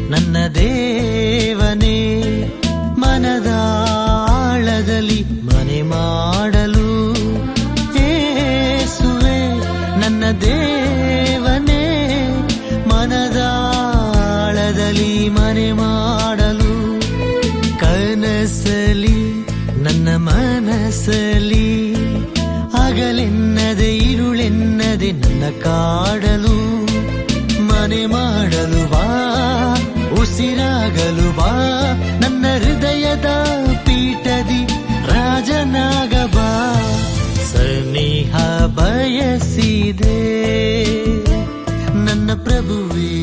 ನನ್ನ ದೇವನೇ, ಮನದಾಳದಲ್ಲಿ ಮನೆ ಮಾಡಲು. ಯೇಸುವೆ ನನ್ನ ದೇವನೇ, ಮನದಾಳದಲ್ಲಿ ಮನೆ ಮಾಡಲು. ಕನಸಲಿ ನನ್ನ ಮನಸ್ಸಲಿ ಹಗಲೆನ್ನದೆ ಇರುಳೆನ್ನದೆ ನನ್ನ ಕಾಡಲು. ಮನೆ ಮಾಡಲು ಬಾ, ಉಸಿರಾಗಲು ಬಾ, ನನ್ನ ಹೃದಯದ ಪೀಠದಿ ರಾಜನಾಗ ಬಾ. ಸನಿಹ ಬಯಸಿದೆ ನನ್ನ ಪ್ರಭುವೇ.